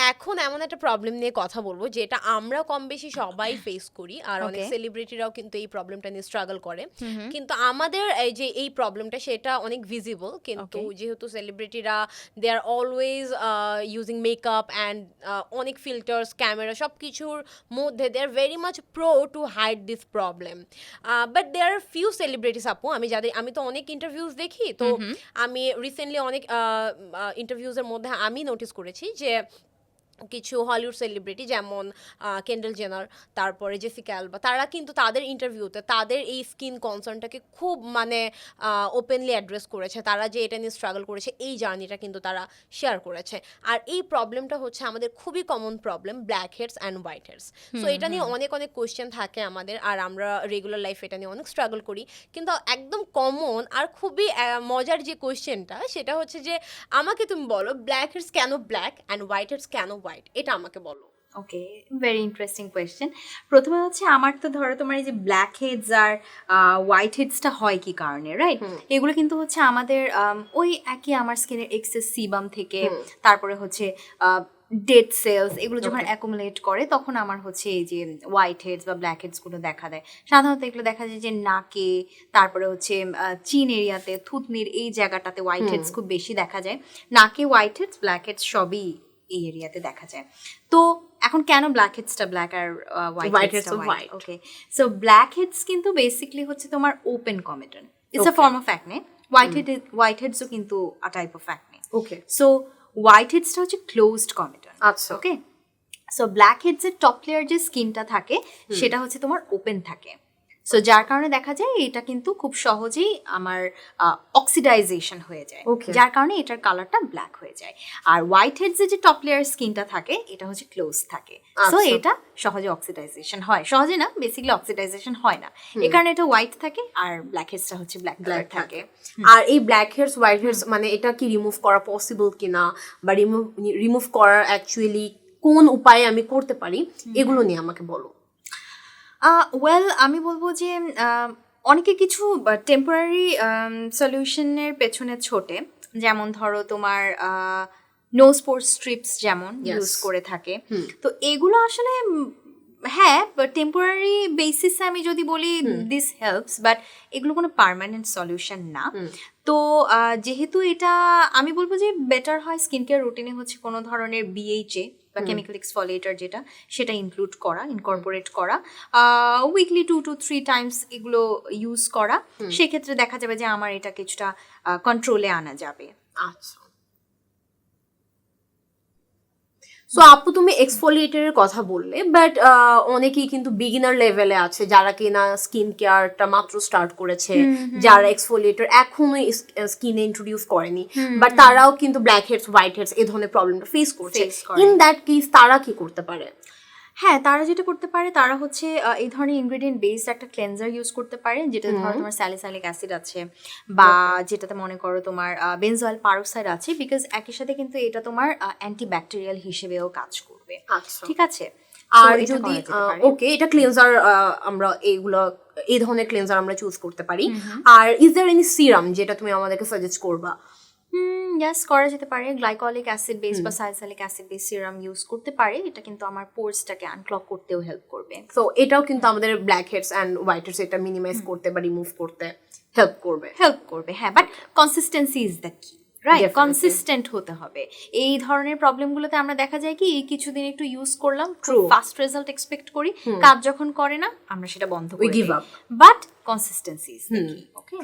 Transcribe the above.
এখন এমন একটা প্রবলেম নিয়ে কথা বলবো যেটা আমরা কম বেশি সবাই ফেস করি, আর অনেক সেলিব্রিটিরাও কিন্তু এই প্রবলেমটা নিয়ে স্ট্রাগল করে, কিন্তু আমাদের এই যে এই প্রবলেমটা সেটা অনেক ভিজিবল, কিন্তু যেহেতু সেলিব্রিটিরা they are always using makeup and অনেক ফিল্টার্স, ক্যামেরা, সব কিছুর মধ্যে they are very much pro to hide this problem, but they are few celebrities আপু, আমি তো অনেক ইন্টারভিউজ দেখি, তো আমি রিসেন্টলি অনেক ইন্টারভিউজের মধ্যে আমি নোটিস করেছি যে কিছু হলিউড সেলিব্রিটি যেমন কেন্ডেল জেনার, তারপরে জেসিকা আলবা, তারা কিন্তু তাদের ইন্টারভিউতে তাদের এই স্কিন কনসার্নটাকে খুব মানে ওপেনলি অ্যাড্রেস করেছে, তারা যে এটা নিয়ে স্ট্রাগল করেছে এই জার্নিটা কিন্তু তারা শেয়ার করেছে। আর এই প্রবলেমটা হচ্ছে আমাদের খুবই common problem, black heads and white heads. So এটা নিয়ে অনেক অনেক কোয়েশ্চেন থাকে আমাদের, আর আমরা রেগুলার লাইফে এটা নিয়ে অনেক স্ট্রাগল করি, কিন্তু একদম কমন আর খুবই মজার যে কোয়েশ্চেনটা সেটা হচ্ছে যে আমাকে তুমি বলো ব্ল্যাক হেডস কেন ব্ল্যাক অ্যান্ড হোয়াইট হেডস কেন হোয়াইট, এটা আমাকে বলো। ওকে, ভেরি ইন্টারেস্টিং কোয়েশ্চেন। প্রথমে হচ্ছে আমার তো ধরো তোমার এই যে ব্ল্যাক হেডস আর হোয়াইট হেডসটা হয় কি কারণে, রাইট? এগুলো কিন্তু হচ্ছে আমাদের ওই একই আমার স্কিনের এক্সেস সিবাম থেকে, তারপরে হচ্ছে ডেড সেলস, এগুলো যখন অ্যাকুমুলেট করে তখন আমার হচ্ছে এই যে হোয়াইট হেডস বা ব্ল্যাক হেডসগুলো দেখা দেয়। সাধারণত এগুলো দেখা যায় যে নাকে, তারপরে হচ্ছে চিন এরিয়াতে, থুতনির এই জায়গাটাতে হোয়াইট হেডস খুব বেশি দেখা যায়। নাকে হোয়াইট হেডস, ব্ল্যাক হেডস সবই এই এরিয়াতে দেখা যায়। তো এখন কেন ব্ল্যাক হেডসটা ব্ল্যাক আর হোয়াইট হেডসটা white? Okay, so blackheads কিন্তু বেসিক্যালি হচ্ছে তোমার open comedone, it's a form of acne. White হেডসও কিন্তু a type of acne. Okay, so white হেডসটা হচ্ছে ক্লোজড কমেটন। আচ্ছা, ওকে। সো ব্ল্যাক হেডস এর টপ লেয়ার যে স্কিনটা থাকে সেটা হচ্ছে তোমার ওপেন থাকে। সো যার কারণে দেখা যায় এটা কিন্তু খুব সহজেই আমার অক্সিডাইজেশন হয়ে যায়, যার কারণে এটার কালারটা ব্ল্যাক হয়ে যায়। আর হোয়াইট হেডস এর যে টপ লেয়ার স্কিনটা থাকে এটা হচ্ছে ক্লোজ থাকে, সো এটা সহজে অক্সিডাইজেশন হয়, সহজে না, বেসিক্যালি অক্সিডাইজেশন হয় না, এই কারণে এটা হোয়াইট থাকে, আর ব্ল্যাক হেডসটা হচ্ছে ব্ল্যাক থাকে। আর এই ব্ল্যাক হেডস হোয়াইট হেডস মানে এটা কি রিমুভ করা পসিবল কিনা, বা রিমুভ করার অ্যাকচুয়ালি কোন উপায়ে আমি করতে পারি, এগুলো নিয়ে আমাকে বলো। ওয়েল, আমি বলবো যে অনেকে কিছু টেম্পোরারি সলিউশনের পেছনে ছোটে, যেমন ধরো তোমার নোজ পোর স্ট্রিপস যেমন ইউজ করে থাকে। তো এগুলো আসলে হ্যাঁ টেম্পোরারি বেসিসে আমি যদি বলি দিস হেল্পস, বাট এগুলো কোনো পার্মানেন্ট সলিউশন না। তো যেহেতু এটা আমি বলবো যে বেটার হয় স্কিন কেয়ার রুটিনে হচ্ছে কোনো ধরনের বিএইচএ বা কেমিক্যাল এক্সফলিয়েটর যেটা, সেটা ইনকর্পোরেট করা, উইকলি 2 to 3 টাইমস এগুলো ইউজ করা। সেক্ষেত্রে দেখা যাবে যে আমার এটা কিছুটা কন্ট্রোলে আনা যাবে। আচ্ছা, সো আপু তুমি এক্সফোলিয়েটরের কথা বললে, বাট অনেকেই কিন্তু বিগিনার লেভেলে আছে যারা কিনা স্কিন কেয়ারটা মাত্র স্টার্ট করেছে, যারা এক্সফোলিয়েটর এখনোই স্কিনে ইন্ট্রোডিউস করেনি, বাট তারাও কিন্তু ব্ল্যাক হেডস হোয়াইট হেডস এই ধরনের প্রবলেমটা ফেস করছে। ইন দ্যাট কেস তারা কি করতে পারে? হ্যাঁ, তারা যেটা করতে পারে তারা হচ্ছে এই ধরনের ইনগ্রেডিয়েন্ট বেসড একটা ক্লেনজার ইউজ করতে পারে, যেটা ধরো তোমার স্যালিসাইলিক অ্যাসিড আছে, বা যেটাতে মনে করো তোমার বেনজয়েল পারক্সাইড আছে, বিকজ একই সাথে কিন্তু এটা তোমার অ্যান্টিব্যাকটেরিয়াল হিসেবেও কাজ করবে। ঠিক আছে, আর যদি ওকে এটা ক্লিনজার আমরা এই ধরনের ক্লিনজার আমরা চুজ করতে পারি। আর ইজ দেয়ার এনি সিরাম যেটা তুমি আমাদেরকে সাজেস্ট করবা? ইয়াস, করা যেতে পারে। গ্লাইকলিক অ্যাসিড বেস বা সালিসাইলিক অ্যাসিড বেস সিরাম ইউজ করতে পারে, এটা কিন্তু আমার পোরসটাকে আনক্লগ করতেও হেল্প করবে। সো এটাও কিন্তু আমাদের black heads and white heads এটা মিনিমাইজ করতে বা রিমুভ করতে হেল্প করবে। হ্যাঁ, but consistency is the key, right? Consistent হতে হবে। এই ধরনের প্রবলেমগুলোতে আমরা দেখা যায় কি কিছুদিন একটু ইউজ করলাম, ফাস্ট রেজাল্ট এক্সপেক্ট করি, কাজ যখন করে না আমরা সেটা বন্ধ করে দিই, বাট কনসিস্টেন্সি ইজ দ্য কি। ওকে।